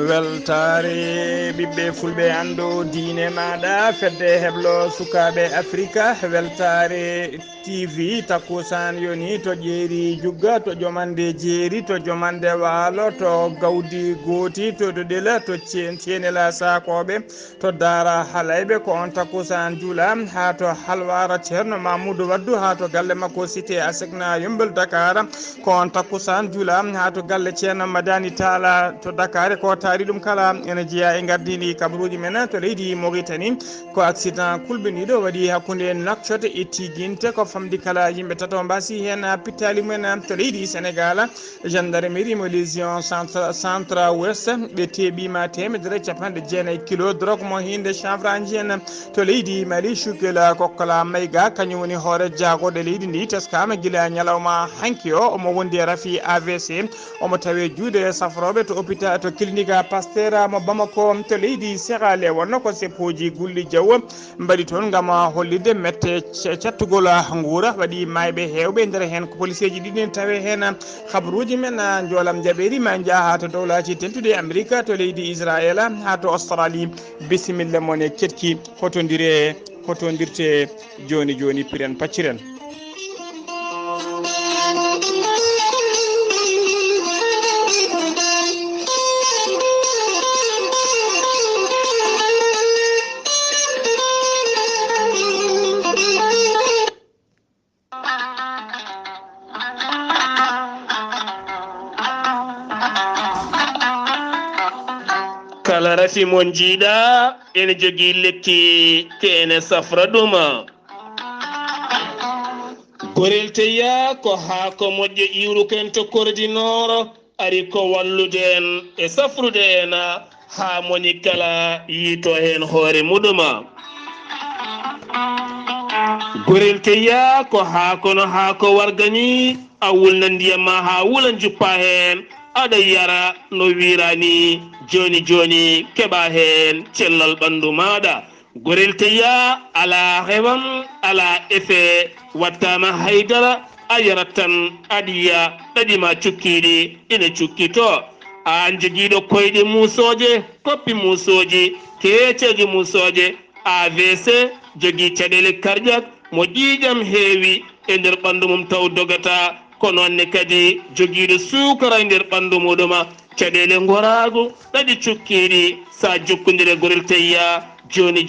weltare ɓiɓɓe fulɓe ando diine maɗa fedde heblo sukaɓe africa weltare TV takkusan yoni to ƴeeri jugga to jomande jeeri to jomande waalo to gawdi gooti to ɗela to cenela sakoɓe to dara halayɓe ko on takkusan juula ha to halwara ceerno mamoudou waddou ha to galle makko cité asekna yombel dakar ko on takkusan juula ha to galle ceerno madani tala to dakar ko taari ɗum kala ene jeeya e gardini kabaruji men to leydi Mauritanie ko accident kulɓiniɗo waɗi hakkude Nouakchott e Tiguinte ko famdi kala yimɓe tato mbasi hen pittali mumen to leydi Sénégal gendarmerie mo légion centre ouest ɓe teeɓima temedere capanɗe jeenayyi kilo drogue mo hinde chanvraji en to leydi Mali Choukela Kokkola Mayga kañum woni hoore jaagoɗo leydi ndi teskama guila ñalawma hanki o omo wondi e rafi AVC omo tawe juuɗe safroɓe to hôpital to clinique Pasteur mo Bamako to leydi Sierra Leone ko seppoji gulli jaw mbaɗi toon gam hollide mette cattugol guura waɗi mayɓe hewɓe nder hen ko police ji ɗiɗi tawe hen habaruji men joolam jaɓeri ma jaaha to dowlaji tentude Amérique to leydi Israël ha to Australie bisimilla mon e ketki hotodirte joni piren pacciren. kala rafi mon jiiɗa ene jogii lekki kene safra ɗuma gorel teya ko haako moƴƴo iwruken to kordinoro ari ko wallude en e safrude en ha moni kala yiito hen hoore muɗuma gorel teya ko haakono haako wargani a wulna ndiyam ma ha wula juppa hen aɗa yara no wirani joni keɓa hen cellal ɓandu maɗa gorel teya ala hewam ala effet wattama haydara a yarat tan aɗiya ɗaɗima cukkiɗi ina cukkito an joguiɗo koyɗe musoje koppi musoji keceji musoje AVC jogui caɗele cardiaque mo ƴiƴam heewi e nder ɓandu mum taw dogata ko nonne kadi joguiɗo sukara e nder ɓandu muɗuma caɗele gorago ɗaɗi cukkiɗi sa jokkodire gorel teya joni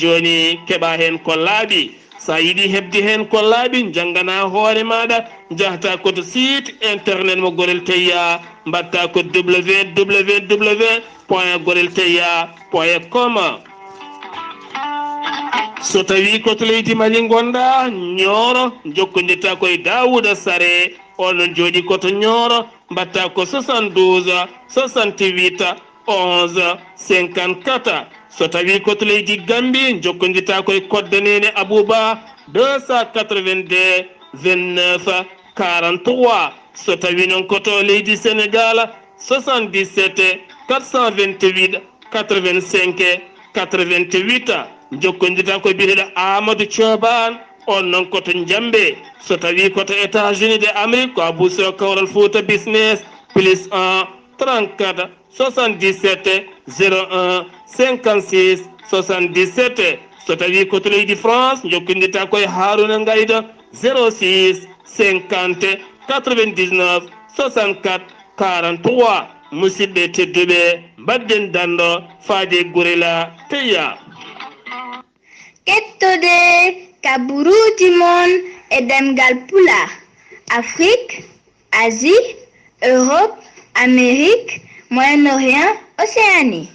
keɓa hen ko laaɓi sa yiiɗi hebde hen ko laaɓi janggana hoore maɗa jahata koto site internet mo gorel teya mbatta ko www.gorelteya.com so tawi koto leydi Mali gonɗa Nioro jokkodirta koye Dawouda Sare onon jooɗi koto Nioro mbatta ko 72 68 11 54 so tawi koto leydi Gambie jokkodirta koye Koddanene Abou Bah 282 29 43 so tawi noon koto leydi Sénégal 77 428 85 88 jokkodirta koye biyeteɗo Amadou Thioban on noon koto Jambe so tawi koto États-Unis de Amérique ko Abou Sow Kawral Fouta business plus 1 34 77 01 56 77 so tawi koto leydi France jokkodirta koye Harouna Ngayda 06 50 99 64 43 musidɓe tedduɓe mbadden dando faade gorela teya kettude kabaruji mon e ɗemngal pulaar Afrique, Asie, Europe, Amérique, Moyen-Orient, Océanie.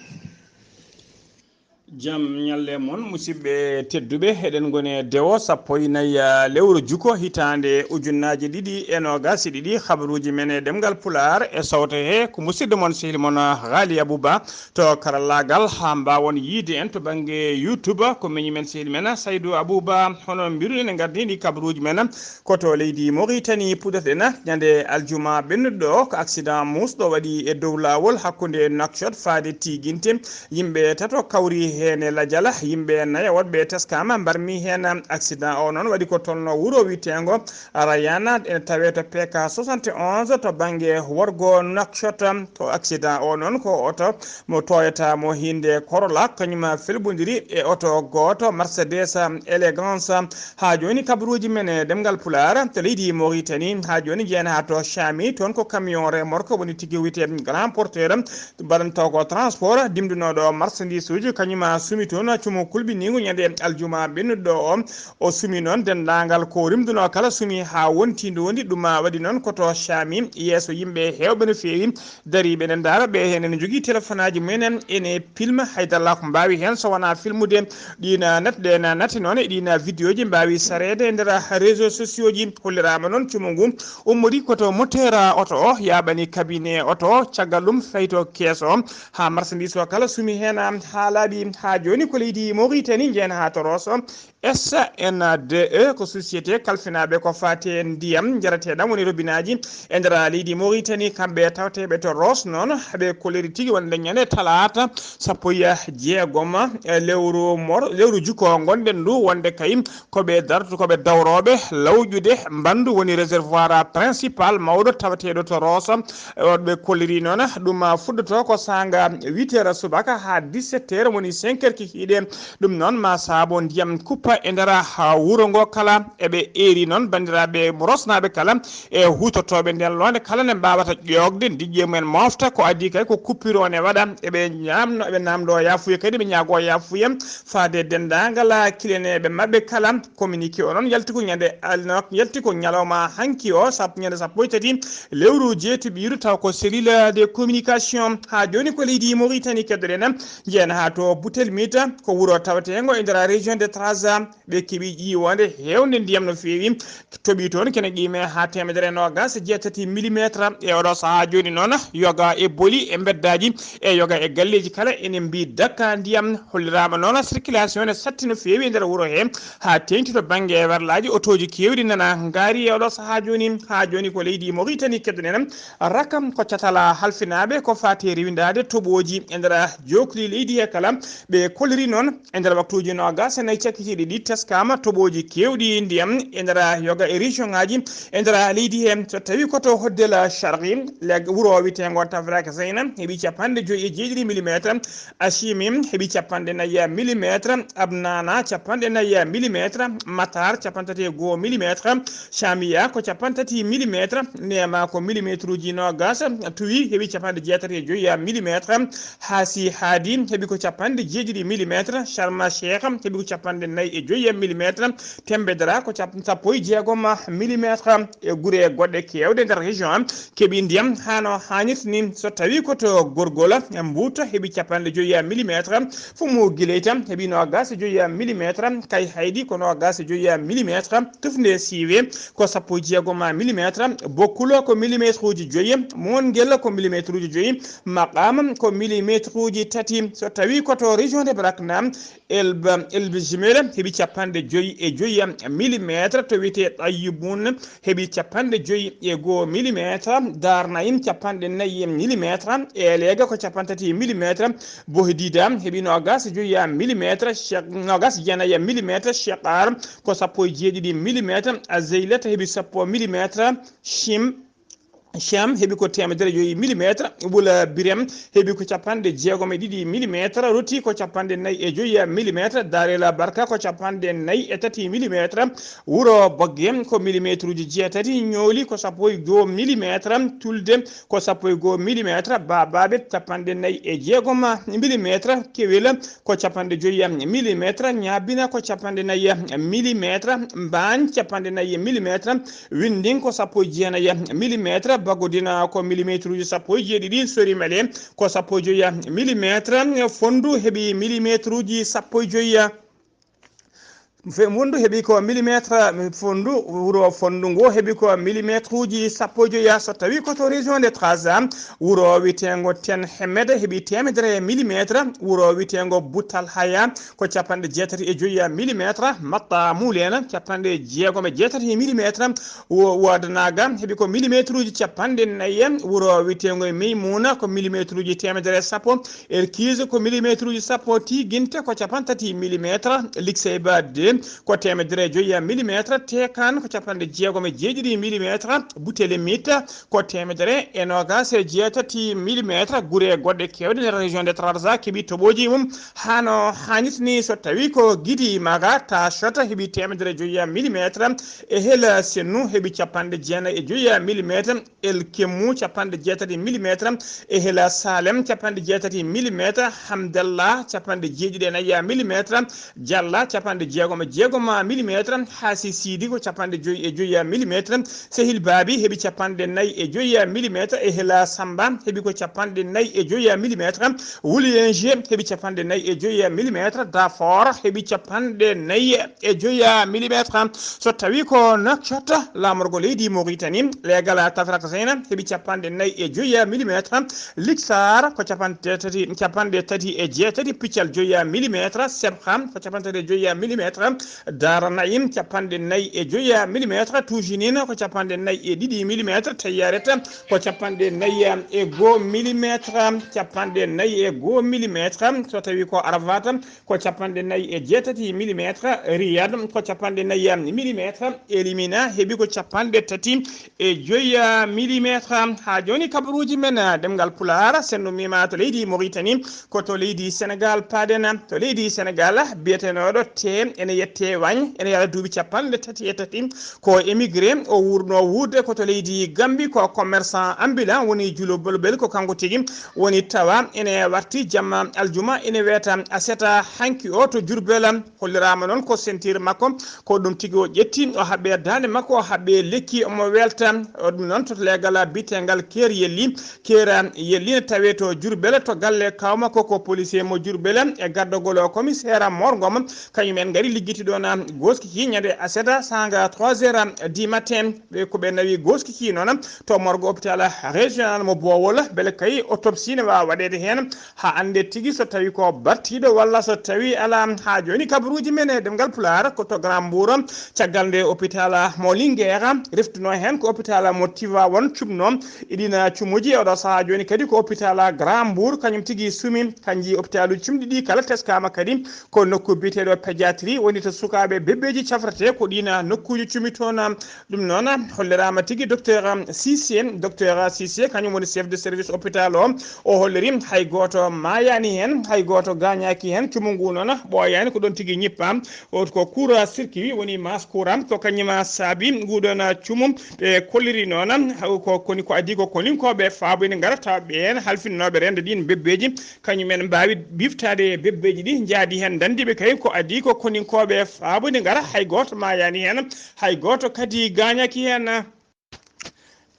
jam ñalle moon musidɓe tedduɓe eɗen goni dewo sappo e nayyi lewru juko hitande ujunnaje ɗiɗi e nogas ɗiɗi habaruji men e ɗemgal pulaar e sawto he ko musidɗo moon sehil moon Ghalii Abuu Bah to karallagal ha mbawon yiide en to banggue YouTube ko meñi men sehil men Saydou Abou Bah hono mbiruɗen e gardini kabaruji men koto leydi Mauritanie puɗɗoɗen ñande aljuma ɓennuɗo ko accident musɗo waɗi e dow lawol hakkude Nouakchott faade Tiguinte yimɓe tato kawri hen la jala yimɓe nayo wonɓe teskama mbarmi hen accident o noon waɗi ko tolno wuro witengo Rayana ene tawe to PK 71 to banggue worgo Nouakchott to accident o noon ko oto mo toyata mo hinde Corolla kañum felbodiri e oto goto Mercedes élégance ha joni kabaruji men ɗemngal Pulaar to leydi Mauritanie ha joni jeena ha to Chami toon ko camion remorque woni tigui wiyete grand porteur baɗantaw ko transport dimdunoɗo marchandise uji kañum sumi toon cumo kulɓinigo ñande aljuma ɓennuɗo o sumi noon dendagal ko rimduno kala sumi ha wonti ndondi ɗum waɗi noon koto Chami yeeso yimɓe hewɓe no fewi dariɓe ne daara ɓe hen ene jogui téléphone aji mumen ene filme haydalla ko mbawi hen so wona filmude ɗina natɗe na nati noon e ɗina vidéo ji mbawi sarede e nder réseaux sociaux ji hollirama noon cumo ngu ummori koto moteur auto o yaɓani cabinet auto caggal ɗum fayto keeso ha marchandise o kala sumi hen ha laaɓi ha joni ko leydi Mauritanie jeen ha to Rosso SNDE ko société kalfinaɓe ko fate ndiyam jarateɗam woni robinaji e nder leydi Mauritanie kamɓe tawteɓe to Rosso noon haɓe koleri tigui wonde ñande talata 16 lewru juko gonɗen ndu wonde kayim koɓe darto koɓe dawroɓe lawƴude mbandu woni réservoir principal mawɗo tawateɗo to Rosso ɓe kolleri noon ɗum fuɗɗoto ko sanga 8h subaka ha 17h woni 5h kikiɗe ɗum noon ma saabo ndiyam kuppa e nder wuro ngo kala eɓe eri noon bandiraɓe rosnaɓe kala e hutotoɓe nden londe kala ne mbawata ƴogde diƴƴe mumen mofta ko addi kay ko coupure ne waɗa eɓe namdo yafuya kadi ɓe ñaago yafuya faade dendagal kileneɓe mabɓe kala communiqué o noon yalti ko ñande yalti ko ñalawma hanki o ñande 13 lewru jeetuɓiru taw ko cellule de communication ha joni ko leydi Mauritanie keddoɗen jeena ha to Boutelmita ko wuro tawatego e nder région de Trarza ɓe keeɓi ƴiwonde hewde ndiyam no fewi toɓi toon kene qime ha 1.6 millimétre e oɗo saaha joni noon yoga e booli e beddaji e yoga e galleji kala ene mbi dakka ndiyam hollirama noon circulation ne satti no fewi e nder wuuro he ha tengti to banggue e werlaji otoji kewɗi nana gaari e oɗo saaha joni ha joni ko leydi Mauritanie keddoɗen rakam ko catala halfinaɓe ko fati rewindade toɓoji e nder jokli leydi he kala ɓe kolliri noon e nder waktuji nogas e nayyi cakkitiɗi ɗi teskama toɓoji kewɗi ndiyam e nder yoga e région ngaji e nder leydi he so tawi koto hoddel Charqi wuuro witego Tafraka Zeyna heeɓi 5.9 millimétre Achimim heeɓi 4 millimétre Abnana 4 millimétre Matar 3 millimétre Chamia ko 3 millimétre Nema ko millimétre uji nogas Tuwi heeɓi 6.9 millimétre Hasi Hadi heeɓi ko 9 millimétre Sharma Cheikh heeɓi ko 4 millimétre Tembedra ko 16 millimétre e guure goɗɗe kewɗe nder région keeɓi ndiyam hano hannirta ni so tawi koto Gorgola Mbouta heeɓi 5 millimétre Fumu Guileyta heeɓi 9 millimétre Kay Haydi ko 9 millimétre Tufnde Siwe ko 16 millimétre Bokkulo ko millimétre uji 5 Mongel ko millimétre uji 5 Maqam ko millimétre uji 3 so tawi koto région de Brakna Elbe Jimele heeɓi 5 millimétre to wiyete Ayiboun heeɓi 5 millimétre Darnayim 4 millimétre Elega ko 3 millimétre Bohdida heeɓi 9 millimétre Nogas jenayi millimétre Chekar ko 17 millimétre Azeilat heeɓi 10 millimétre Cham heeɓi ko 1.5 millimétre Ɓula Birem heeɓi ko 6.2 millimétre Roti ko 4.5 millimétre Darela Barka ko 4.3 millimétre Wuro Bogge ko millimétre uji 6 Ñooli ko 1.2 millimétre Tulde ko 1.2 millimétre Babaɓe 4.6 millimétre Kewel ko 4.5 millimétre Ñabina ko 4.4 millimétre Mbañ 4.4 millimétre Winding ko 1.9 millimétre Bagodina ko millimétre uji 17 Sorimale ko 1.5 millimétre Fondu heeɓi millimétre uji 15 wondu heeɓi ko millimétre fondu wuro fondu ngo heeɓi ko millimétre uji sappo joya so tawi koto région de Trarza wuro witengo ten hemede heeɓi temedere millimétre wuro witengo buttal haya ko capanɗe jeetati e joyi millimétre matta mulena capanɗe jeegom e jeetati millimétre wodanaga heeɓi ko millimétre uji capanɗe nayyi wuro witengo Meymuna ko millimétre uji temedere sappo Elkise ko millimétre uji sappo Tiguinte ko capantati millimétre Likseyba 2 ko temedere joyi millimétre Tekan ko capanɗe jeegom e jeeɗiɗi millimétre Boutele Mita ko temedere e nogas e jeetati millimétre guure goɗɗe kewɗe nder région de Trarza keeɓi toɓoji mum hano hannitni so tawi ko Guidi Maga ta shota heeɓi temedere joyi millimétre e hela sennu heeɓi capanɗe jeenayi e joyi millimétre El Kemmu capanɗe jeetati millimétre e hela Salem capanɗe jeetati millimétre Hamdallah capanɗe jeeɗiɗi e nayyi millimétre Dialla capanɗe jeegom e jeegom millimétre Hasi Sidi ko capanɗe joyi e joyi millimétre Sehil Babi heeɓi capanɗe nayyi e joyi millimétre e hela Samba heeɓi ko capanɗe nayyi e joyi millimétre Woulienge heeɓi capanɗe nayyi e joyi millimétre Dafor heeɓi capanɗe nayyi e joyi millimétre so tawi ko Nouakchott lamorgo leydi Mauritanie legal Tafraksena heeɓi capanɗe nayyi e joyi millimétre Lixar ko capanɗe tati e jeetati Piccal joyi millimétre Sebkham ko capanɗe tati e joyi millimétre Dara Naim capanɗe nayyi e joyi millimétre Toujinine ko capanɗe nayyi e ɗiɗi millimétre Tayyaret ko capanɗe nayyi e go millimétre capanɗe nayyi e go millimétre so tawi ko Arafat ko capanɗe nayyi e jeetati millimétre Riyad ko capanɗe nayyi millimétre Elimina heeɓi ko capanɗe tati e joyi millimétre ha joni kabaruji men ɗemgal Pulaar senno mima to leydi Mauritanie ko to leydi Sénégal paden to leydi Sénégal biyetenoɗo te ene yette wagne ene yala duuɓi capanɗe tati e tati ko émigré o wurno wuude ko to leydi Gambie ko commerçant ambulant woni Julo Bolbel ko kanko tigui woni tawa ene warti jamma aljuma ene weta aseta hanki o to Diourbel hollirama noon ko ceinture makko ko ɗum tigui o ƴetti o haɓɓe dande makko o haɓɓe lekki omo welta ɗum noon to legal bitegal Keer Yelli Keera Yelli ne tawe to Diourbel to galle kawma koko policier mo Diourbel e gardogol commissaire Morgom kañumen gari liggiti ɗon goskiki ñande aseta sanga 3h du matin ɓe koɓe nawi goskiki noon to morgo hôpital régional mo Bowol beele kay autopsie ne wawa waɗede hen ha ande tigui so tawi ko battiɗo walla so tawi ala ha joni kabaruji men e ɗemgal Pulaar ko to Grand Mbour caggal nde hôpital mo Linguére reftuno hen ko hôpital mo Tivaouane cumno iɗina cumuji oɗo saaha joni kadi ko hôpital Grand Mbour kañum tigui sumi kanji hôpital cumɗi ɗi kala teskama kadi ko nokku biteɗo pédiatrie woni to sukaɓe bebbeji cafrate ko ɗina nokkuji cumi toon ɗum noon hollirama tigui docteur Cissé kañum woni chef de service hôpital o holliri hay goto mayani hen hay goto gagnaki hen cumu ngu noon ɓoyani ko ɗon tigui ñippa ko coura circuit woni mas courant ko kañuma saabi nguɗon cumum ɓe kolliri noon ko koni ko adi ko kolinkoɓe faabo ene gara taw ɓen halfinnoɓe rende ɗin bebbeji kañumen mbawi biftade bebbeji ɗi jaadi hen dandiɓe kay ko adi ko koninkoɓe faabo ene gara hay goto mayani hen hay goto kadi gagnaki hen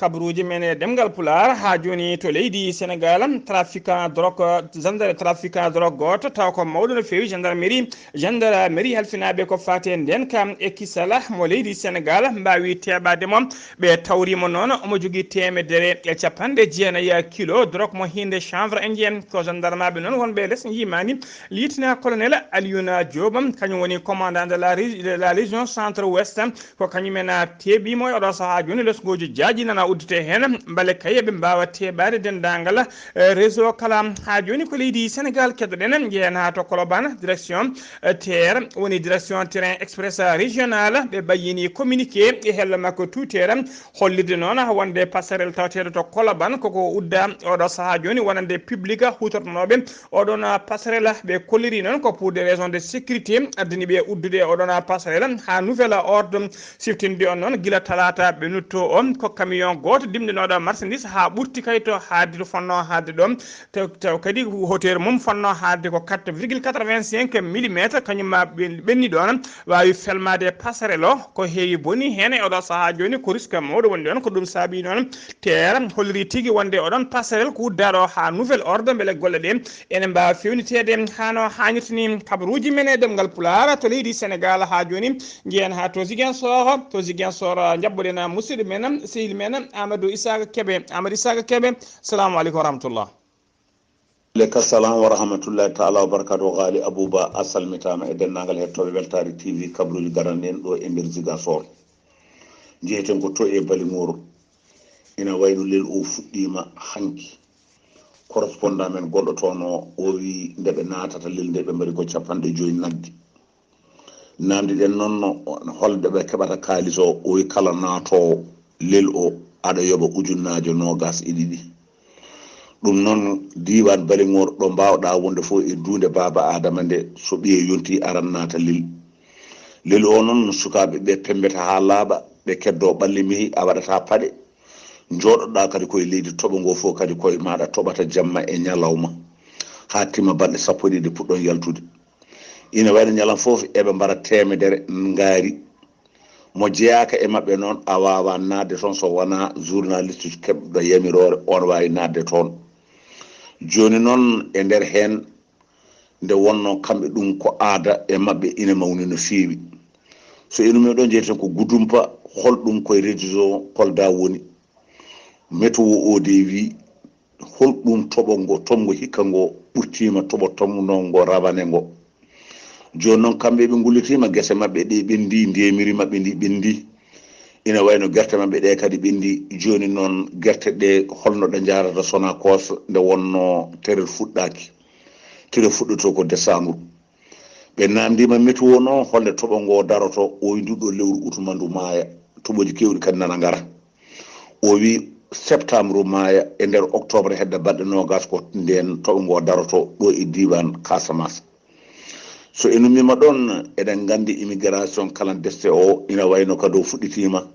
kabaruji men e ɗemgal Pulaar ha joni to leydi Sénégal trafiquant drogue gendarme trafiquant drogue goto taw ko mawɗo no fewi gendarmerie halfinaɓe ko fate nden kam e kisala mo leydi Sénégal mbawi teɓade mom ɓe tawrimo noon omo jogui temedere e capanɗe jeenayyi kilo drogue mo hinde chanvre indien ko gendarme aɓe noon wonɓe less yimani lieutenant colonel Aliouna Diop kañum woni commandant de la région centre ouest ko kañumen teɓimo e oɗo saaha joni lesgoji jaaji nana uddite hen beele kay ɓe mbawa teɓade dendagal réseau kala ha joni ko leydi Sénégal keddoɗen jeen ha to Colobane direction terre woni direction terrain express régional ɓe bayini communiqué e hella makko tutere hollirde noon wonde passerelle tawteɗo to Colobane koko udda oɗo saaha joni wonande public hutortonoɓe oɗon passerelle ɓe kolliri noon ko pour des raisons de sécurité addani ɓe uddude oɗon passerelle ha nouvelle ordre siftinde on noon guila talata ɓe nutto on ko camion camion goto dimdinoɗo marchandise ha ɓurti kay to haadde to fonno haadde ɗon taw kadi hauteur mum fonno haadde ko 4,85 mm kañumma ɓenni ɗon wawi felmade passerelle o ko heewi boni hen e oɗo saaha joni ko risque mawɗo woni ɗon ko ɗum saabi noon terre holliri tigui wonde oɗon passerelle ko uddaɗo ha nouvel ordre beele golle ɗe ene mbawa fewnitede hano hannirtini kabaruji men e ɗemgal pulaar to leydi Sénégal ha joni jiyen ha to Ziguinchor jabboɗen musidɗo men sehil men Amadou Isaka Kebe assalamu aleykum wa rahmatullah. Aleykum salam wa rahmatullahi taala wa barakatuh. Ghalii Abuu Bah a salmitama e dennagal hettoɓe weltare TV kabruji garanɗen ɗo e nder Ziguinchor jeyeten ko to e Balimoro ina wayno lel o fuɗɗima hanki correspondant men goɗɗo toon o wi ndeɓe natata lel nde ɓe mbari ko 50 nagge namdi ɗen noon holde ɓe keɓata kalis o wi kala natowo lel o aɗa yoɓa ujunnaje 22 ɗum noon diwan Balimoro ɗo mbawɗa wonde fof e dunde baba adama nde so ɓiye yonti aran nata lel o noon sukaɓe ɓe pembeta ha laaɓa ɓe keddo ɓalli mihi a waɗata paɗe joɗoɗa kadi koye leydi toɓo ngo fof kadi koye maɗa toɓata jamma e ñalawma ha tima balɗe 12 puɗɗon yaltude ina wayno ñalam foof eɓe mbara temedere ngaari mo jeyaka e mabɓe noon a wawa nadde toon so wona journaliste keɓɗo yamirore on wawi nadde toon joni noon e nder hen nde wonno kamɓe ɗum ko aada e mabɓe ina mawni no feewi so inu meɗon jeyten ko gudumpa holɗum koye région Kolda woni météo o de wi holɗum toɓo ngo tomgo hikka ngo ɓurtima toɓo tomno ngo ravane ngo joni noon kamɓe ɓe gullitima guese mabɓe ɗe ɓendi ndemiri mabɓe ndi ɓendi ina wayno guerte mabɓe ɗe kadi ɓendi joni noon guerte ɗe holno ɗe jarata sona kos nde wonno tere fuɗɗaki tere fuɗɗoto ko décembre ɓe namdima météo noon holde toɓo ngo daroto o wi nduɗo lewru utumandu maaya toɓoji kewɗi kadi nana ngara o wi septembre maaya e nder octobre hedde balɗe 20 ko nden toɓo ngo daroto ɗo e diwan Casamance so enumima ɗon eɗen gandi immigration clandestin o ina wayno kadi o fuɗɗitima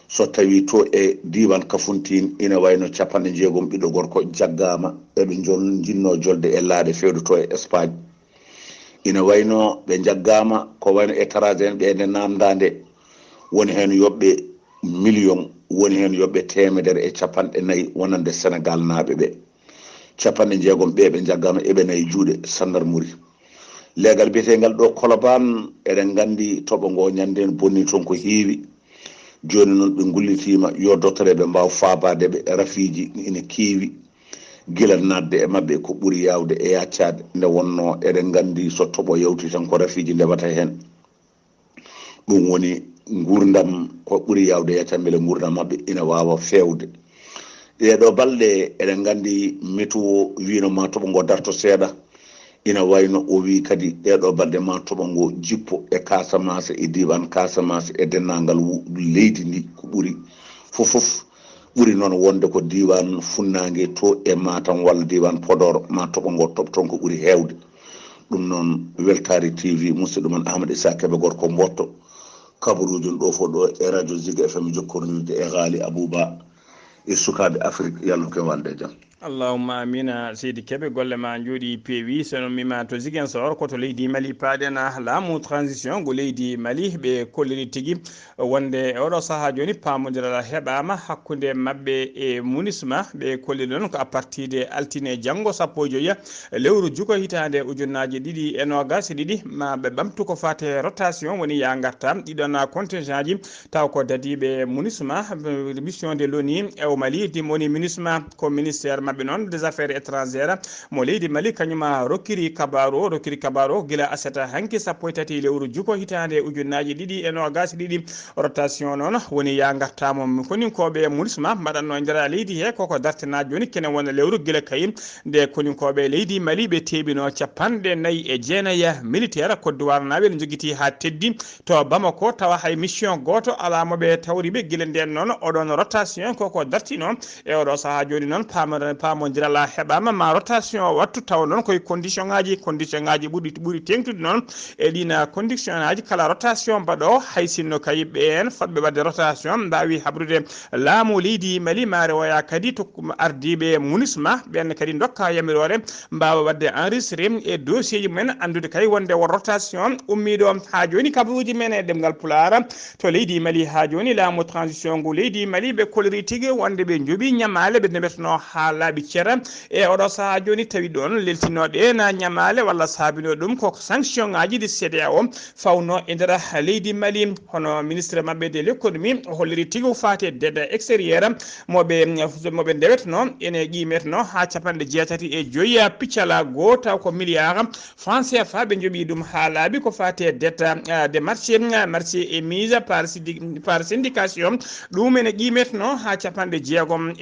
so tawi to e diwan Kafountine ina wayno 60 ɓiɗɗo gorko jaggama eɓe jinno jolde e laaɗe fewde to e Espagne ina wayno ɓe jaggama ko wayno étranger en ɓe nde namdade woni hen yoɓɓe million woni hen yoɓɓe 150 wonande Sénégal naaɓe ɓe 60 ɓe jaggama eɓe nayi juuɗe gendarmerie legal biyetegal ɗo Colobane eɗen gandi toɓo ngo ñanden bonni toon ko heewi joni noon ɓe gullitima yo dottoreɓe mbaw fabade ɓe rafiji ina keewi gila nadde e mabɓe ko ɓuuri yawde e yaccade nde wonno eɗen gandi so toɓo yawti tan ko rafiji ndewata hen ɗum woni gurdam ko ɓuuri yawde yaccade beele gurdam mabɓe ina wawa fewde ɗeɗo balɗe eɗen gandi météo wino ma toɓo ngo darto seeɗa ina wayno o wi kadi ɗeɗo balɗe ma toɓo ngo jippo e Casamance e diwan Casamance e dennangal leydi ndi ko ɓuuri fof ɓuuri noon wonde ko diwan funnague to e Matam walla diwan Podor ma toɓo ngo toɓo toon ko ɓuuri hewde ɗum noon weltare TV musidɗo men Ahmad Issa Kebe gorko mbotto kabaruji ɗo fo ɗo e radio Ziga FM jokkornirde e Ghalii Abuu Bah e sukaɓe Afrique yallah ko walde jaam. Allahumma amina seydi Kebe golle ma jooɗi peewi sono mima to Ziguinchor koto leydi Mali paaɗena laamu transition go leydi Mali ɓe kolliri tigui wonde oɗo saaha joni pamodiral heɓama hakkude mabɓe e MONUSMA ɓe kolliri ɗon ko à partir de altine janggo 15 lewru juko hitande ujunnaje 220 ma ɓe ɓamtu ko fate rotation woni ya garta ɗiɗon contingent ji taw ko dadiɓe MONUSMA mission de l'ONU e Mali woni MONUSMA ko ministère mabɓe noon des affaires étrangères mo leydi Mali kañuma rokkiri kabaru gila asata hanki 13 lewru juko hitande ujunnaje 220 rotation noon woni ya gartamo koninkoɓe MONUSMA mbaɗanno nder leydi he koko dartina joni kene wona lewru gila kayi nde koninkoɓe leydi Mali ɓe teɓino 49 militaire Côte d'Ivoire naɓe ne joguiti ha teddi to Bamako tawa hay mission goto alamoɓe tawriɓe gila nden noon oɗon rotation koko dartino e oɗo saaha joni noon pamodirala heɓama ma rotation wattu taw noon koye condition ngaji ɓuuri tengtude noon e ɗina condition ngaji kala rotation mbaɗo hay sinno kayiɓe en fotɓe wadde rotation mbawi habrude laamu leydi Mali maare oya kadi to ardiɓe munisma ɓen kadi dokka yamirore mbawa wadde enregistré e dossier ji mumen andude kay wonde won rotation ummiɗo ha joni kabaruji men e ɗemgal Pulaar to leydi Mali ha joni laamu transition ngu leydi Mali ɓe kolori tigui wonde ɓe jooɓi ñamale ɓe ndemetno ha laaɓi ceera e oɗo saaha joni tawi ɗon leltinoɗe na ñamale walla saabino ɗum ko sanction ngaji ɗi CEDEAO fawno e nder leydi Mali hono ministre mabɓe de l'économie o holliri tigui fate dede extérieur moɓe ndewetno ene qimetno ha capanɗe jeetati e joyyi piccala goo taw ko milliard franc CFA ɓe jooɓi ɗum ha laaɓi ko fate dette de marché et mise par syndication ɗum ene qimetno ha capanɗe jeegom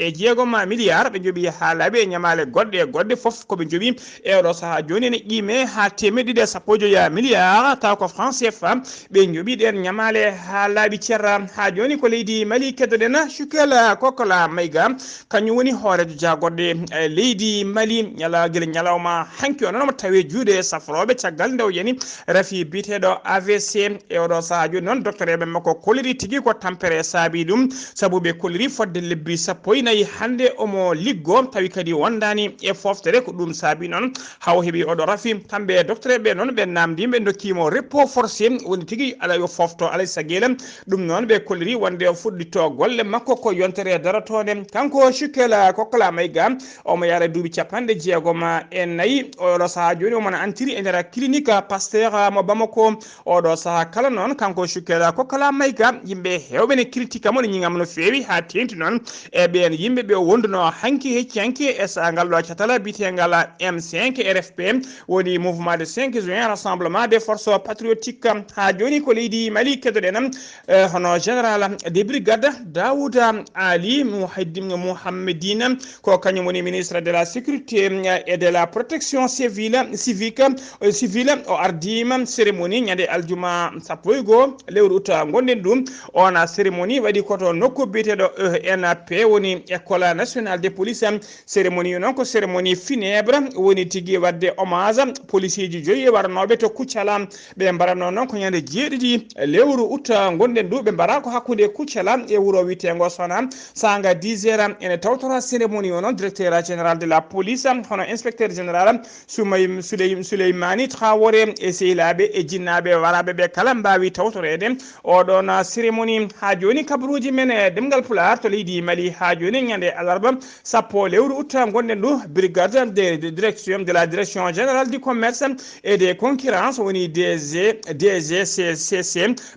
milliard ɓe jooɓi ha laaɓi e ñamale goɗɗe foof koɓe jooɓi e oɗo saaha joni ene qime ha temedde sappo joyya milliard taw ko franc CFA ɓe jooɓi ɗen ñamale ha laaɓi ceerra ha joni ko leydi Mali keddoɗen Cukel Kokola Mayga kañum woni hoorejo jagorɗe leydi Mali guila ñalawma hanki o noon tawi juuɗe safroɓe caggal nde o yani rafi biteɗo AVC e oɗo saaha joni noon docteur eɓe makko koliri tigui ko tampere saabi ɗum saabu ɓe koliri fodde lebbi 14 hande omo liggo tawi kadi wondani e foftere ko ɗum saabi noon haw heeɓi oɗo rafi kamɓe docteur eɓe noon ɓe namdiɓe dokkimo repos forcé woni tigui ala yo fofto alay saguela ɗum noon ɓe koliri wonde fuɗɗito golle makko ko yontere daratode kanko Cukel Kokola Mayga omo yaara duuɓi capanɗe jeegom e nayyi oɗo saaha joni omona antiri e nder clinique Pasteur mo Bamako oɗo saaha kala noon kanko Cukel Kokola Mayga yimɓe hewɓe ne critique mo ne ñingama no fewi ha tengti noon e ɓen yimɓeɓe wonduno hanki e sa ngal ɗo catala bitegal M5 RFP woni mouvement de 5 juin rassemblement des forces patriotiques ha joni ko leydi Mali keddoɗen hono général des brigades Daouda Ali Mouhammedine ko kañum woni ministre de la sécurité et de la protection civique o ardima cérémonie ñande aljuma sappo e goo lewru août gonɗen ɗum ona cérémonie waɗi koto nokku biyeteɗo ENP woni école nationale de police cérémonie noon ko cérémonie funèbre woni tigui wadde hommage police ji joyyi waranoɓe to Kuccala ɓe mbarano noon ko ñande jeeɗiɗi lewru août gonɗen ɗu ɓe mbara ko hakkude Kuccala e wuuro witego Sona sanga 10 heures ene tawtora cérémonie o noon directeur général de la police hono inspecteur général Souleymani Traoré e sehilaɓe e jinnaɓe waraɓe ɓe kala mbawi tawtorede oɗon cérémonie ha joni kabaruji men e ɗemgal Pulaar to leydi Mali ha joni ñande alarba sappo lewru août gonɗen ɗu brigade de la direction générale du commerce et des concurrences woni DGCC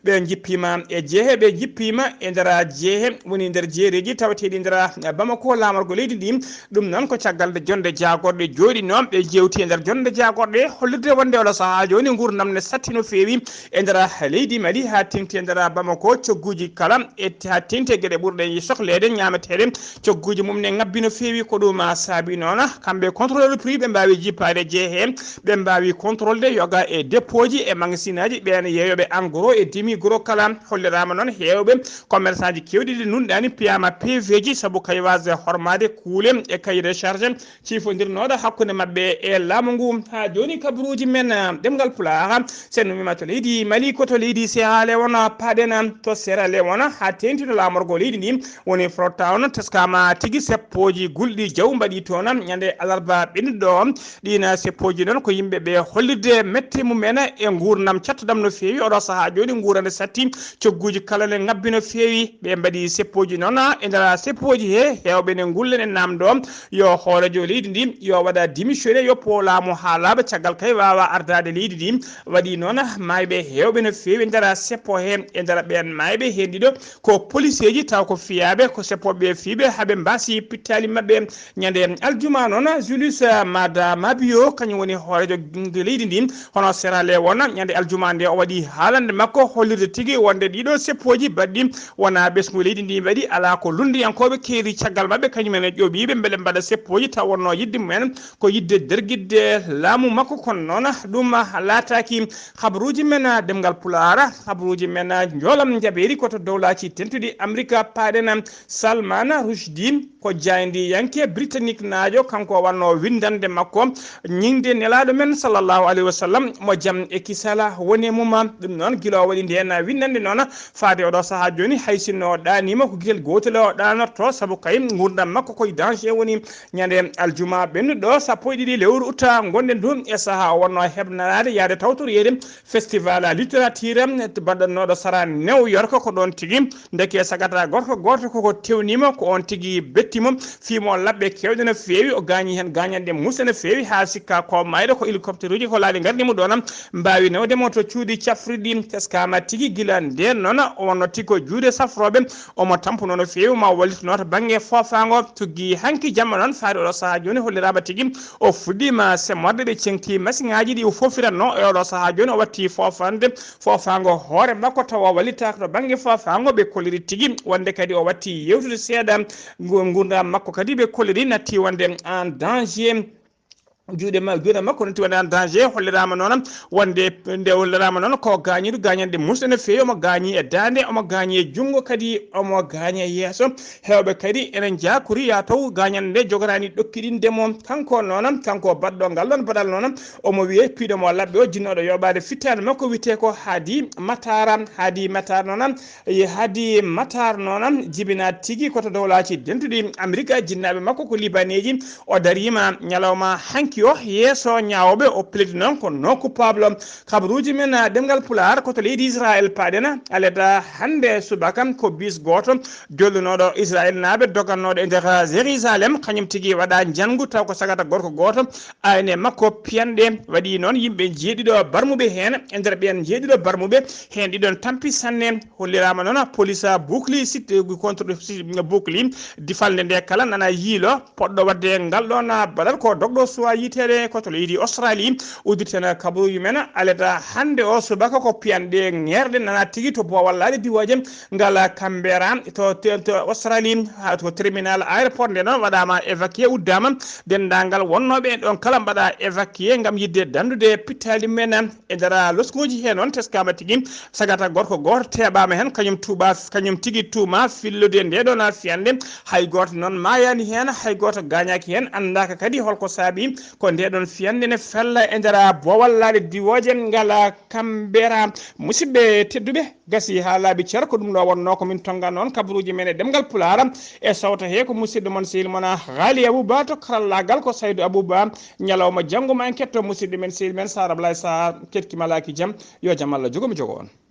ɓe jippima e jeehe ɓe jippima e nder jeehe woni nder jeereji tawateɗi nder Bamako lamargo leydi ndi ɗum noon ko caggal jonde jagorɗe jooɗi noon ɓe jewti e nder jonde jagorɗe hollirde wonde oɗo saaha joni gurdam ne satti no fewi e nder leydi Mali ha tengti e nder Bamako cogguji kala e ha tengti e gueɗe ɓurɗe sohlede ñameteɗe cogguji mum ne ngabbi no fewi ko ɗum saabi noon kamɓe contrôleur prix ɓe mbawi jippade jeehe ɓe mbawi contrôle de yoga e dépôt ji e magasin aji ɓen yeeyoɓe en gros et demi gros kala hollirama noon hewɓe commerçant ji kewɗi ɗi nunɗani piyama PV ji saabu kaywage hormade kuule e cahier de charge cifodirnoɗo hakkude mabɓe e laamu ngu ha joni kabaruji men ɗemgal Pulaar sen numima to leydi Mali koto leydi Sierra Leone paɗen to Sierra Leone ha tengtino lamorgo leydi ndi woni Freetown teskama tigui seppoji gulɗi jaw mbaɗi toon ñande alarba ɓennuɗo ɗina seppoji noon ko yimɓeɓe hollirde mette mumen e gurdam cattudam no fewi oɗo saaha joni gurande satti cogguji kala ne ngabbi no fewi ɓe mbaɗi seppoji noon e nder seppoji he hewɓe ne gulle ne namdo yo hoorejo leydi ndi yo waɗa démissionné yoppo laamu ha laaɓa caggal kay wawa ardade leydi ndi waɗi noon mayɓe hewɓe no fewi nder seppo he e nder ɓen mayɓe hen ɗiɗo ko policier ji taw ko fiyaɓe ko seppoɓe fiiɓe haaɓe mbasi pittali mabɓe ñande aljuma noon Julius Mada Mabio kañum woni hoorejo leydi ndi hono Sierra Leone ñande aljuma nde o waɗi haalande makko hollirde tigui wonde ɗiɗo seppoji baɗɗi wona ɓesgu leydi ndi waɗi ala ko lundiyankoɓe keeri caggal mabɓe kañumen e ƴoɓiɓe beele mbaɗa seppoji taw wonno yidde mumen ko yidde derguidde laamu makko kono noon ɗum laataki habaruji men ɗemgal Pulaar habaruji men joolam jaɓeri koto dowlaci tentuɗi Amérique paɗen Salman Rushdie ko jaydi yanke banque britannique naajo kanko wanno windande makko ñingde nelaɗo men sallllahu alayhi wa sallam mo jaam e kisala woni muma ɗum noon guila o waɗi nden windande noon faade oɗo saaha joni hay sinno o ɗanima ko guel gotel o ɗanorto saabu kay gurdam makko koye danger woni ñande aljuma ɓennuɗo sappo e ɗiɗi lewru utta gonɗen ɗum e saaha o wonno hebnarade yaade tawtoriyede festival littérature baɗɗannoɗo sara New York ko ɗon tigui deke sagata gorko goto koko tewnima ko on tigui bettimo fimo labɓe kewɗe no fewi o gañi hen gañande musse no fewi ha sikka ko mayɗo ko hélicoptère uji ko laaɗi gardimo ɗon mbawi nawdemo to cuuɗi cafriɗi teskama tigui guila nden noon wonno tigui ko juuɗe safroɓe omo tampuno no fewi ma wallitino to banggue fofago tugui hanki jamma noon faade oɗo saaha joni hollirama tigui o fuɗɗima semmorde ɓe cengti machine ngaji ɗi o fofiranno e oɗo saaha joni o watti fofande fofago hoore makko tawa wallitaka to banggue fofago ɓe kolliri tigui wonde kadi o watti yewtude seeɗa gurdam makko kadi ɓe kolliri natti wonde en danger juuɗe makko noti wonde en danger hollirama noon wonde nde hollirama noon ko gañiɗo gañande musɗe no fewi omo gañi e dande omo gañi e junggo kadi omo gañi e yeeso hewɓe kadi enen jakori ya taw gañande nde jogorani ɗokkiɗindemo kanko noon kanko baɗɗo ngal ɗon baɗal noon omo wiye piiɗomo labɓe o jinnoɗo yoɓade fittade makko wiyete ko haadi matara noon haadi matar noon jibina tigui koto dow laaci dentuɗi amérique jinnaɓe makko ko libaneji o darima ñalawma hanki o yeeso ñawoɓe o plaidi noon ko non coupable kabaruji men ɗemgal pulaar koto leydi israel paɗena aleda hande subaka ko bis goto jollunoɗo israel naaɓe dogannoɗo e nder jérusalem kañum tigui waɗa jangu taw ko sagata gorko goto ayne makko piyanɗe waɗi noon yimɓe jeeɗiɗo barmuɓe hen e nder ɓen jeeɗiɗo barmuɓe hen ɗiɗon tampi sanne hollirama noon police boucli site contre boucli difalde nde kala nana yiilo poɗɗo wadde ngal ɗon baɗal ko dogɗo suwa yitede koto leydi australie udditena kabaruji men aleta hande o subaka ko piyanɗe ŋerɗe nana tigui to bowallade diwoje ngal Canberra to australie ha to terminal aéroport nde noon waɗama évacué uddama dendagal wonnoɓe ɗon kala mbaɗa évacué gam yidde dandude pittali men e nder losgoji he noon teskama tigui sagata gorko goto teɓama hen kañum tigui tuuma fillude nde ɗon fiyande hay goto noon mayani hen hay goto gañaki hen andaka kadi holko saabi ko nde ɗon fiyande ne fella e nder bowallade diwoje ngal Canberra musidɓe tedduɓe gasi ha laaɓi ceer ko ɗum ɗo wonno ko min tonga noon kabaruji men e ɗemgal pulaar e sawta he ko musidɗo moon sehil moon Ghalii Abuu Bah to karallagal ko Saydou Abou Bah ñalawma janggo ma en ketto musidɗo men sehil men Sara Blay sa ketkimalaki jaam yo jaam Allah jogomi jogo on.